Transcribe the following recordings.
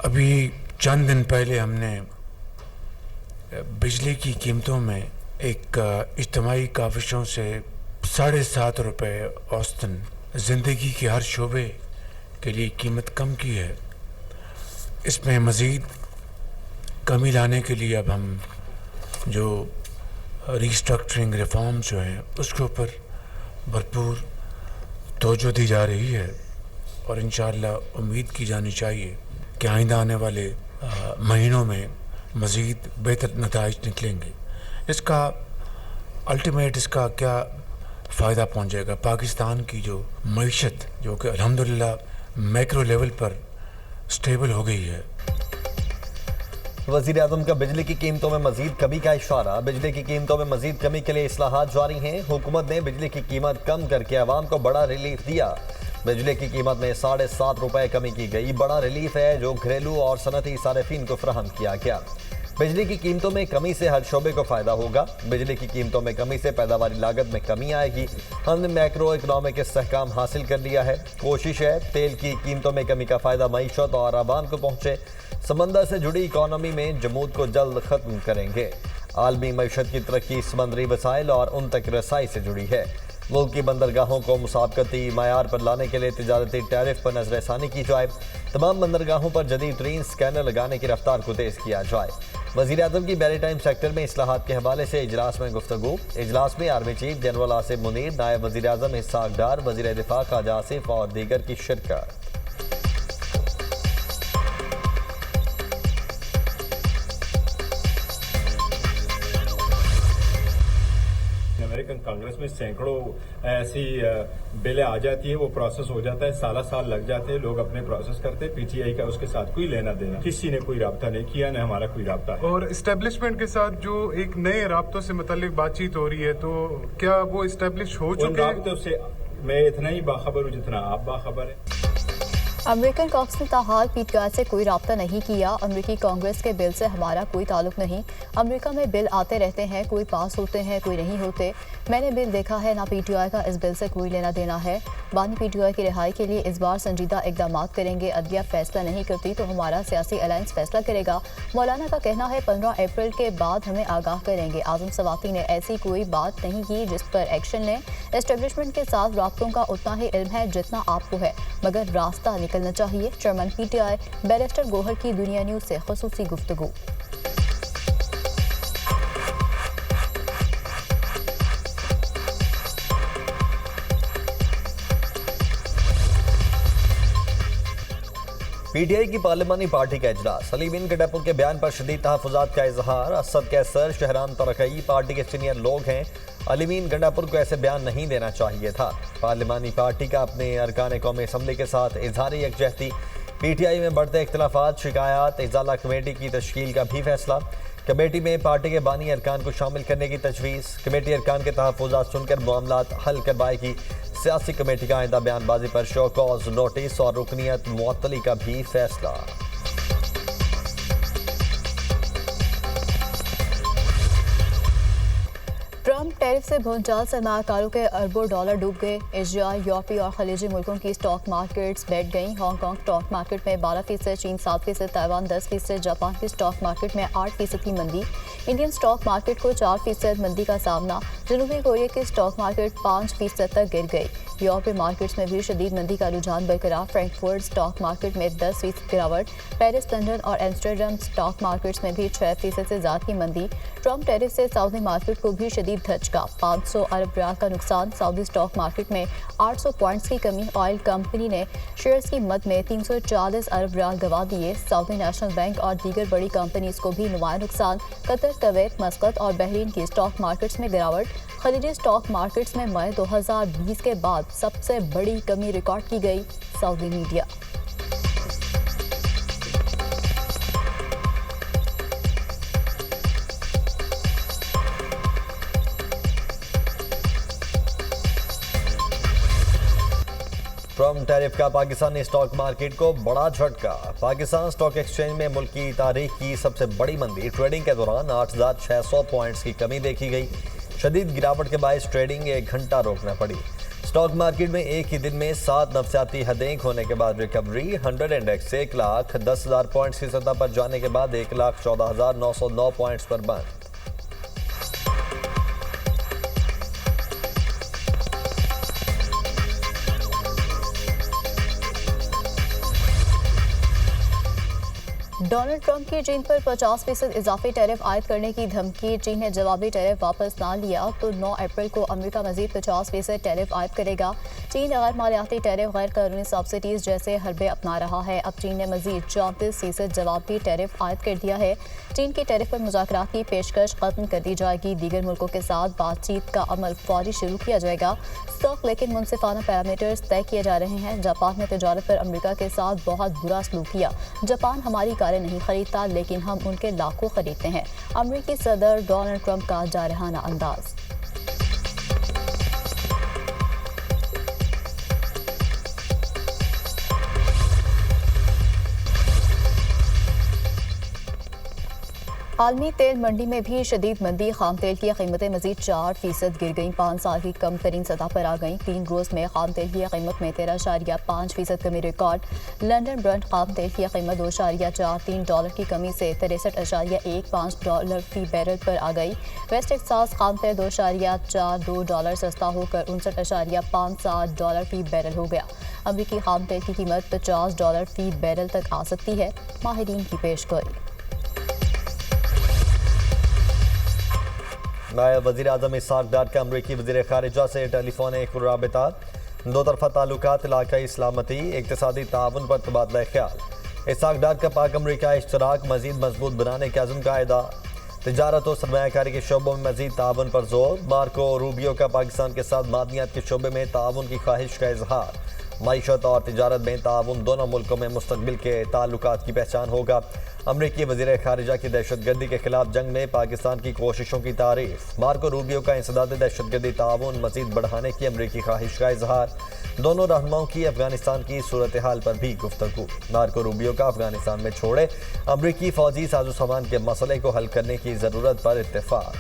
अभी चंद दिन पहले हमने बिजली की कीमतों में एक इज्तिमाई काविशों से 7.5 रुपये औसतन ज़िंदगी के हर शोबे के लिए कीमत कम की है। इसमें मज़ीद कमी लाने के लिए अब हम जो रीस्ट्रक्चरिंग रिफॉर्म्स जो हैं उसके ऊपर भरपूर तवज्जो दी जा रही है और इंशाअल्लाह उम्मीद की जानी चाहिए कि आइंदा आने वाले महीनों में मज़ीद बेहतर नताइज निकलेंगे। इसका अल्टीमेट इसका क्या फ़ायदा पहुंचेगा? पाकिस्तान की जो मईशत जो कि अल्हम्दुलिल्लाह मैक्रो लेवल पर स्टेबल हो गई है। वज़ीर आज़म का बिजली की कीमतों में मजीद कमी का इशारा। बिजली की कीमतों में मजीद कमी के लिए इस्लाहात जारी हैं। हुकूमत ने बिजली की कीमत कम करके आवाम को बड़ा रिलीफ दिया। बिजली की कीमत में 7.5 रुपये कमी की गई। बड़ा रिलीफ है जो घरेलू और सनती सारिफीन को फराहम किया गया। बिजली की कीमतों में कमी से हर शोबे को फ़ायदा होगा। बिजली की कीमतों में कमी से पैदावारी लागत में कमी आएगी। हमने मैक्रो इकनॉमिक इस्तेहकाम हासिल कर लिया है। कोशिश है तेल की कीमतों में कमी का फ़ायदा मईशत और आवाम को पहुँचे। समंदर से जुड़ी इकॉनमी में जमूद को जल्द ख़त्म करेंगे। आलमी मईशत की तरक्की समंदरी वसाइल और उन तक रसाई से जुड़ी है। मुल्क की बंदरगाहों को मुसाबकती मयार पर लाने के लिए तिजारती टैरिफ पर नजरसानी की जाए। तमाम बंदरगाहों पर जदीद तरीन स्कैनर लगाने की रफ्तार को तेज़ किया जाए। वज़ीर आज़म की मैरीटाइम सेक्टर में इस्लाहात के हवाले से इजलास में गुफ्तगू। इजलास में army chief general Asif Munir, नायब वज़ीर आज़म इसहाक डार, वज़ीर दिफा ख्वाजा आसिफ और दीगर की शिरकत। अमेरिकन कांग्रेस में सैकड़ों ऐसी बिलें आ जाती है, वो प्रोसेस हो जाता है, साल लग जाते हैं, लोग अपने प्रोसेस करते हैं। पीटीआई का उसके साथ कोई लेना देना, किसी ने कोई राब्ता नहीं किया, न हमारा कोई राब्ता है। और इस्टेब्लिशमेंट के साथ जो एक नए राब्तों से मुतालिक बातचीत हो रही है, तो क्या वो इस्टेब्लिश हो चुके हैं? राब्तों से मैं इतना ही बाखबर हूँ जितना आप बाखबर है। अमेरिकन कांग्रेस ने ताहाल पीटीआई से कोई राब्ता नहीं किया। अमेरिकी कांग्रेस के बिल से हमारा कोई ताल्लुक नहीं। अमेरिका में बिल आते रहते हैं, कोई पास होते हैं, कोई नहीं होते। मैंने बिल देखा है, ना पीटीआई का इस बिल से कोई लेना देना है। बानी पीटीआई की रिहाई के लिए इस बार संजीदा इकदाम करेंगे। अदलिया फैसला नहीं करती तो हमारा सियासी अलायंस फैसला करेगा। मौलाना का कहना है 15 अप्रैल के बाद हमें आगाह करेंगे। आजम सवाती ने ऐसी कोई बात नहीं की जिस पर एक्शन लें। एस्टेब्लिशमेंट के साथ राब्तों का उतना ही इल्म है जितना आपको है, मगर रास्ता निकलना चाहिए। चेयरमैन पीटीआई बैरिस्टर गोहर की दुनिया न्यूज से खुसूसी गुफ्तगू। पीटीआई की पार्लिमानी पार्टी का इजलास। सलीम गंडापुर के बयान पर शदीद तहफ़्फ़ुज़ात का इजहार। असद कैसर शहरान तरकई पार्टी के सीनियर लोग हैं। अलीमीन गंडापुर को ऐसे बयान नहीं देना चाहिए था। पार्लिमानी पार्टी का अपने अरकान कौमी असम्बली के साथ इजहारी यकजहती। पीटीआई में बढ़ते इख्तलाफात, शिकायत, इजाला कमेटी की तश्कील का भी फैसला। कमेटी में पार्टी के बानी अरकान को शामिल करने की तजवीज़। कमेटी अरकान के तहफ़्फ़ुज़ात सुनकर मामलात हल करवाएगी। सियासी कमेटी का आइंदा बयानबाजी पर शो कॉज नोटिस और रुकनीत मुअत्तली का भी फैसला। ट्रंप टैरिफ से भूंचाल सरमाकारों के अरबों डॉलर डूब गए। एशिया, यूरोपीय और खलीजी मुल्कों की स्टॉक मार्केट्स बैठ गईं। हांगकांग स्टॉक मार्केट में 12%, चीन 7%, ताइवान 10%, जापान की स्टॉक मार्केट में 8% की मंदी। इंडियन स्टॉक मार्केट को 4% मंदी का सामना। जनूबी कोरिया की स्टॉक मार्केट 5% तक गिर गई। यूरोपीय मार्केट्स में भी शदीद मंदी का रुझान बरकरार। फ्रैंकफर्ट स्टॉक मार्केट में 10% गिरावट। पेरिस, लंदन और एम्स्टर्डम स्टॉक मार्केट्स में भी 6% से ज्यादा की मंदी। ट्रंप टैरिफ से सऊदी मार्केट को भी शदीद झटका। 500 अरब रियाल का नुकसान। सऊदी स्टॉक मार्केट में 800 पॉइंट्स की कमी। ऑयल कंपनी ने शेयर्स की मद में 340 अरब रियाल गंवा दिए। सऊदी नेशनल बैंक और दीगर बड़ी कंपनीज को भी नुमाया नुकसान। कतर, कुवैत, मस्कत और बहरीन की स्टॉक मार्केट्स में गिरावट। खलीजी स्टॉक मार्केट्स में मई 2020 के बाद सबसे बड़ी कमी रिकॉर्ड की गई। Saudi media. ट्रंप टैरिफ का पाकिस्तानी स्टॉक मार्केट को बड़ा झटका। पाकिस्तान स्टॉक एक्सचेंज में मुल्क की तारीख की सबसे बड़ी मंदी। ट्रेडिंग के दौरान 8,600 पॉइंट्स की कमी देखी गई। शदीद गिरावट के बायस ट्रेडिंग 1 घंटा रोकना पड़ी। स्टॉक मार्केट में एक ही दिन में 7 नफसियाती हदें खोने के बाद रिकवरी। 100 इंडेक्स 1,10,000 पॉइंट्स की सतह पर जाने के बाद 1,14,909 पॉइंट्स पर बंद। डोनाल्ड ट्रंप की चीन पर 50% इजाफी टैरिफ आयद करने की धमकी। चीन ने जवाबी टैरिफ वापस ना लिया तो 9 अप्रैल को अमेरिका मजीद 50% टैरिफ आयद करेगा। चीन गैर मालियाती टैरिफ गैर कानूनी सब्सिडीज जैसे हरबे अपना रहा है। अब चीन ने मजीद 34% जवाबी टैरिफ आयद कर दिया है। चीन की टैरिफ पर मुज़ाकरात की पेशकश खत्म कर दी जाएगी। दीगर मुल्कों के साथ बातचीत का अमल फौरी शुरू किया जाएगा। सख्त लेकिन मुनसिफाना पैरामीटर्स तय किए जा रहे हैं। जापान ने तिजारत पर अमेरिका के साथ बहुत बुरा सलूक किया। जापान हमारी कारें नहीं खरीदता लेकिन हम उनके लाखों खरीदते हैं। अमेरिकी सदर डोनाल्ड ट्रंप का जारहाना अंदाज। आलमी तेल मंडी में भी शदीद मंदी। खाम तेल की कीमतें मजीद 4% गिर गईं। 5 साल की कम तरीन सतह पर आ गईं। 3 रोज में खाम तेल की कीमत में 13.5% कमी रिकॉर्ड। लंदन ब्रंट खाम तेल की कीमत $2.43 की कमी से $63.15 फी बैरल पर आ गई। वेस्ट टेक्सास खाम तेल $2.42 सस्ता होकर $59.57 फी बैरल हो गया। अमरीकी खाम तेल की कीमत $50 फी बैरल तक आ सकती है, माहिरीन की पेशगोई। नायब वज़ीर आज़म इसहाक डार का अमरीकी वज़ीर ख़ारिजा से टेलीफोनिक राबिता। दो तरफ़ा ताल्लुकात, इलाक़ाई सलामती, इक़्तिसादी ताउन पर तबादला ख्याल। इसहाक डार का पाक अमरीका इश्तराक मज़ीद मजबूत बनाने के अज़्म का अदा। तिजारत और सरमायाकारी के शोबों में मज़ीद ताउन पर जोर। मार्को रूबियो का पाकिस्तान के साथ मादनियात के शोबे में ताउन की ख्वाहिश का इजहार। मईशत और तिजारत में ताउन दोनों मुल्कों में मुस्तक़बिल के ताल्लुकात की पहचान होगा। अमरीकी वज़ीर ख़ारिजा की दहशतगर्दी के खिलाफ जंग में पाकिस्तान की कोशिशों की तारीफ। मार्को रूबियो का इंसदाद दहशतगर्दी ताउन मज़ीद बढ़ाने की अमरीकी ख्वाहिश का इजहार। दोनों रहनुमाओं की अफगानिस्तान की सूरत हाल पर भी गुफ्तगू। मार्को रूबियो का अफगानिस्तान में छोड़े अमरीकी फ़ौजी साजो सामान के मसले को हल करने की ज़रूरत पर इत्तेफाक।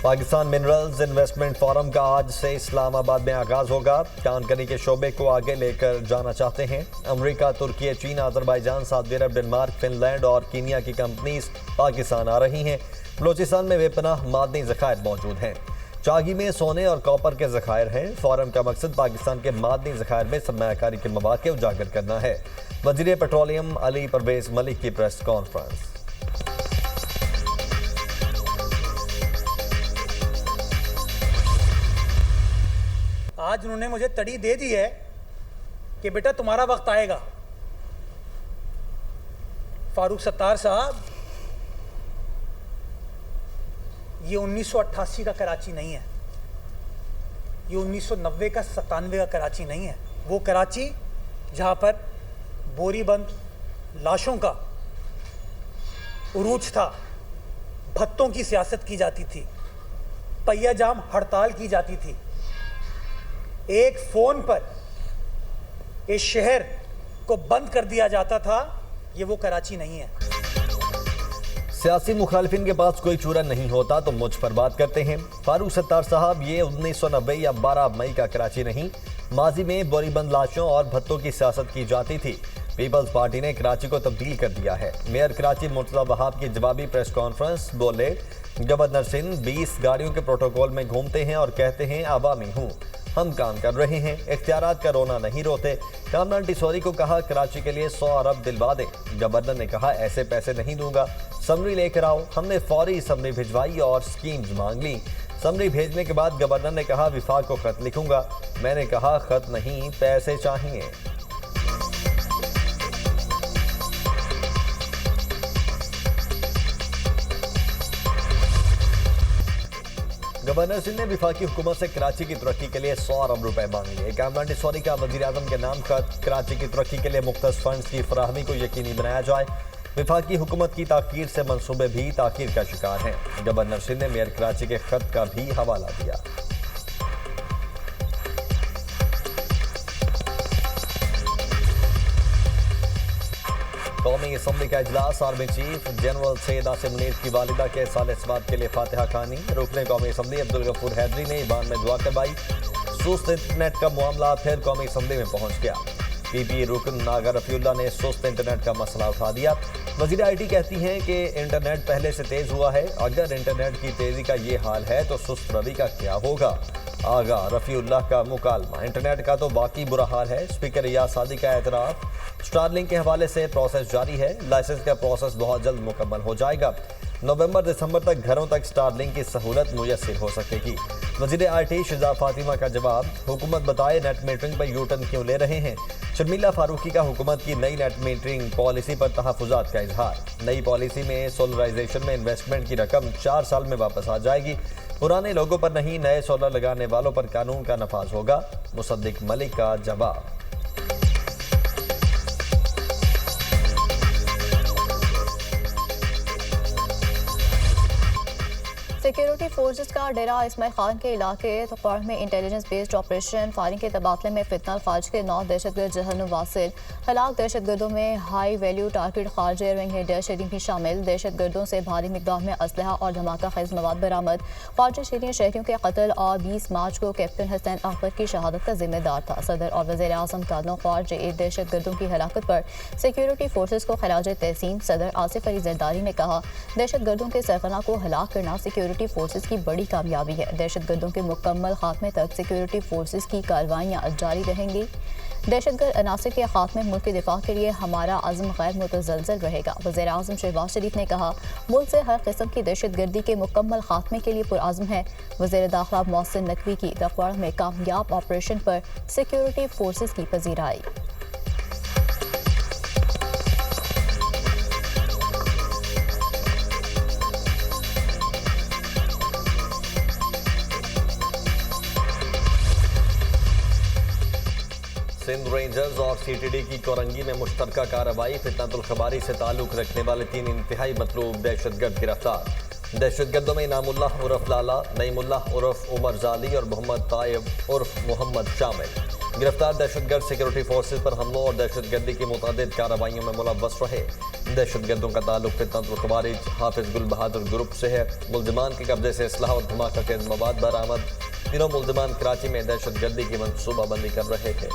पाकिस्तान मिनरल्स इन्वेस्टमेंट फोरम का आज से इस्लामाबाद में आगाज होगा। कानकनी के शोबे को आगे लेकर जाना चाहते हैं अमरीका, तुर्की, चीन, अजरबैजान, सऊदी अरब, डेनमार्क, फिनलैंड और कीनिया की कंपनीज पाकिस्तान आ रही हैं। बलोचिस्तान में बेपनाह मादनी ज़खायर मौजूद हैं। चागी में सोने और कॉपर के ज़खायर हैं। फोरम का मकसद पाकिस्तान के मादनी ज़खायर में सरमायाकारी के मौके उजागर करना है। वज़ीर पेट्रोलियम अली परवेज़ मलिक की प्रेस कॉन्फ्रेंस। आज उन्होंने मुझे तड़ी दे दी है कि बेटा तुम्हारा वक्त आएगा। फारूक सत्तार साहब, ये 1988 का कराची नहीं है, ये 1990 का 97 का कराची नहीं है। वो कराची जहां पर बोरीबंद लाशों का उरूज था, भत्तों की सियासत की जाती थी, पहिया जाम हड़ताल की जाती थी। एक फोन पर इस शहर को बंद कर दिया जाता था। ये वो कराची नहीं है। सियासी मुखालिफिन के पास कोई चूरा नहीं होता तो मुझ पर बात करते हैं। फारूक सत्तार साहब, ये 1990 या 12 मई का कराची नहीं, माजी में बोरीबंद लाशों और भत्तों की सियासत की जाती थी। पीपल्स पार्टी ने कराची को तब्दील कर दिया है। मेयर कराची मुर्तज़ा वहाब की जवाबी प्रेस कॉन्फ्रेंस। बोले, गवर्नर सिंह 20 गाड़ियों के प्रोटोकॉल में घूमते हैं और कहते हैं अवामी हूँ, हम काम कर रहे हैं, इख्तियारात का रोना नहीं रोते। कामरान टिसोरी को कहा कराची के लिए 100 अरब दिलवा दे। गवर्नर ने कहा ऐसे पैसे नहीं दूंगा, समरी लेकर आओ। हमने फौरी समरी भिजवाई और स्कीम्स मांग ली। समरी भेजने के बाद गवर्नर ने कहा विफाक को खत लिखूंगा। मैंने कहा खत नहीं, पैसे चाहिए। गवर्नर सिंह ने विफाकी हुकूमत से कराची की तरक्की के लिए 100 अरब रुपए मांग लिए। कामरान टिसोरी का वज़ीर आज़म के नाम खत। कराची की तरक्की के लिए मुख्तस फंड्स की फराहमी को यकीनी बनाया जाए। विफाकी हुकूमत की ताख़ीर से मंसूबे भी ताख़ीर का शिकार हैं। गवर्नर सिंह ने मेयर कराची के खत का भी हवाला दिया। कौमी असम्बली का इजलास, army chief general Syed Asim Munir की वालिदा के साल इस्बात के लिए फातिहा खानी। रुकने कौमी असम्बली अब्दुल गफूर हैदरी ने ईबान में दुआ करवाई। सुस्त इंटरनेट का मामला फिर कौमी असम्बली में पहुंच गया। पीपी रुकन नागा रफीउल्लाह ने सुस्त इंटरनेट का मसला उठा दिया। वज़ीर IT कहती हैं कि इंटरनेट पहले से तेज हुआ है, अगर इंटरनेट की तेजी का ये हाल है तो सुस्त रवि का क्या होगा। आगा रफीउल्लाह का मुकालमा, इंटरनेट का तो बाकी बुरा हाल है। स्पीकर रियाज सादी का एतराफ़, स्टारलिंक के हवाले से प्रोसेस जारी है, लाइसेंस का प्रोसेस बहुत जल्द मुकम्मल हो जाएगा। नवंबर दिसंबर तक घरों तक स्टारलिंक की सहूलत मुयस्सर हो सकेगी। वज़ीर IT शिजा फातिमा का जवाब, हुकूमत बताए नेट मीटरिंग पर यूटर्न क्यों ले रहे हैं। शर्मिला फारूकी का हुकूमत की नई नेट मीटरिंग पॉलिसी पर तहफ़्फ़ुज़ात का इजहार। नई पॉलिसी में सोलराइजेशन में इन्वेस्टमेंट की रकम 4 साल में वापस आ जाएगी। पुराने लोगों पर नहीं, नए सोलर लगाने वालों पर कानून का नफाज होगा। मुसद्दिक मलिक का जवाब। सिक्योरिटी फोर्सेस का डेरा इस्माइल खान के इलाके तोड़ में इंटेलिजेंस बेस्ड ऑपरेशन फायरिंग के तबादले में फितना खारिज के 9 दहशतगर्द जहन्नुम वासिल। हलाक दहशतगर्दों में हाई वैल्यू टारगेट खारजे रिंग हेडर शरीफ भी शामिल। दहशतगर्दों से भारी मिकदार में असलहा और धमाका खेज मवाद बरामद। खारजे शहरियों के कत्ल और 20 मार्च को कैप्टन हसनैन अकबर की शहादत का जिम्मेदार था। सदर और वज़ीर आज़म तालों ख्वारजे दहशतगर्दों की हलाकत पर सिक्योरिटी फोर्सेस को खराज तहसीन सदर आसिफ अली जरदारी ने कहा, दहशतगर्दों के सरगना को हलाक करना सिक्योरिटी फोर्सेस की बड़ी कामयाबी है। दहशतगर्दों के मुकम्मल खात्मे तक सिक्योरिटी फोर्सेस की कार्रवाइयाँ जारी रहेंगी। दहशतगर्द अनासर के खात्मे मुल्क के दिफा के लिए हमारा अज़्म गैर मुतज़लज़ल रहेगा। वज़ीर आज़म शहबाज शरीफ ने कहा, मुल्क से हर किस्म की दहशतगर्दी के मुकम्मल खात्मे के लिए पुरअज़्म है। वज़ीर दाखिला मोहसिन नकवी की तकवाड़ में कामयाब ऑपरेशन पर सिक्योरिटी फोर्सेस की पजीराई। सिंध रेंजर्स और CTD की कोरंगी में मुश्तरका कार्रवाई। फितनतुल खबारी से ताल्लुक रखने वाले 3 इंतहाई मतलूब दहशतगर्द गिरफ्तार। दहशतगर्दों में इनामुल्लाह उर्फ लाला, नईमुल्लाह उर्फ उमर जाली और मोहम्मद तायब उर्फ मोहम्मद शामिल। गिरफ्तार दहशतगर्द सिक्योरिटी फोर्सेज पर हमलों और दहशतगर्दी की मुतअद्दिद कार्रवाइयों में मुलव्वस रहे। दहशतगर्दों का ताल्लुक फितनतुल खबारी हाफिज गुल बहादुर ग्रुप से है। मुल्जिमान के कब्जे से असलहा और धमाका खेज मवाद बरामद। तीनों मुल्जिमान कराची में दहशतगर्दी की मनसूबाबंदी कर रहे थे।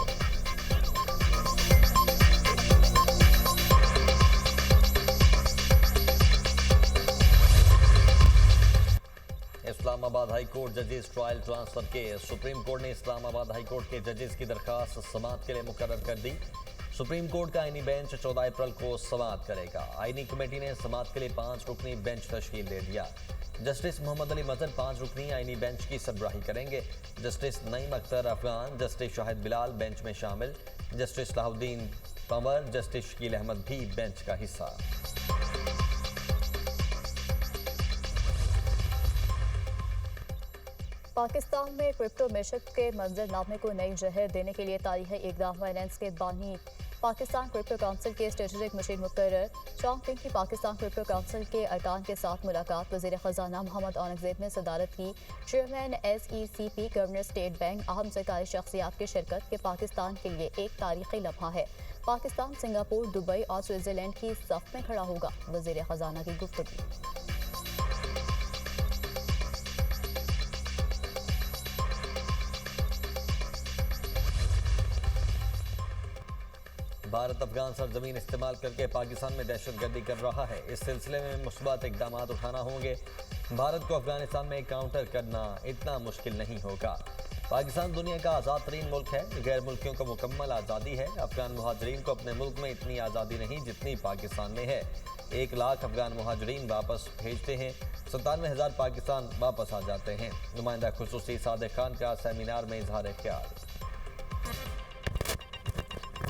इस्लामाबाद हाई कोर्ट जजेस trial transfer case. Supreme court ने इस्लामाबाद हाई कोर्ट के जजेस की दरखास्त समाअत के लिए मुकर्रर कर दी। सुप्रीम कोर्ट का आईनी बेंच 14 अप्रैल को समाअत करेगा। आईनी कमेटी ने समाअत के लिए 5 रुकनी बेंच तश्कील दे दिया। जस्टिस मोहम्मद अली मजहर 5 रुकनी आईनी बेंच की सरबराही करेंगे। Justice Naeem Akhtar Afghan, justice Shahid Bilal bench में शामिल। जस्टिस सलाहुद्दीन पंवर, जस्टिस शकील अहमद भी बेंच का हिस्सा। पाकिस्तान में क्रिप्टो मैशत के मंजरनामे को नई जहर देने के लिए तारीखी इक़दाम फाइनेंस के बानी पाकिस्तान क्रिप्टो काउंसिल के स्ट्रेटेजिक मशीर मुकर्रर चौंग की पाकिस्तान क्रिप्टो काउंसिल के अरकान के साथ मुलाकात। वज़ीर ख़जाना मोहम्मद औरंगज़ेब ने सदारत की। Chairman SECP, governor state bank, अहम सरकारी शख्सियात की शिरकत के पाकिस्तान के लिए एक तारीखी लम्हा है। पाकिस्तान सिंगापुर, दुबई और स्विट्ज़रलैंड की सफ में खड़ा होगा। वज़ीर ख़जाना की गुफ्तगू। भारत अफगान सरजमीन इस्तेमाल करके पाकिस्तान में दहशतगर्दी कर रहा है। इस सिलसिले में मुस्बत इकदाम उठाना होंगे। भारत को अफगानिस्तान में काउंटर करना इतना मुश्किल नहीं होगा। पाकिस्तान दुनिया का आज़ाद तरीन मुल्क है। गैर मुल्कियों को मुकम्मल आज़ादी है। अफगान मुहाजिरीन को अपने मुल्क में इतनी आज़ादी नहीं जितनी पाकिस्तान में है। 1 लाख अफगान मुहाजिरीन वापस भेजते हैं, 97,000 पाकिस्तान वापस आ जाते हैं। नुमाइंदा खुसूसी सादिक खान का सेमिनार में इजहार ख्याल।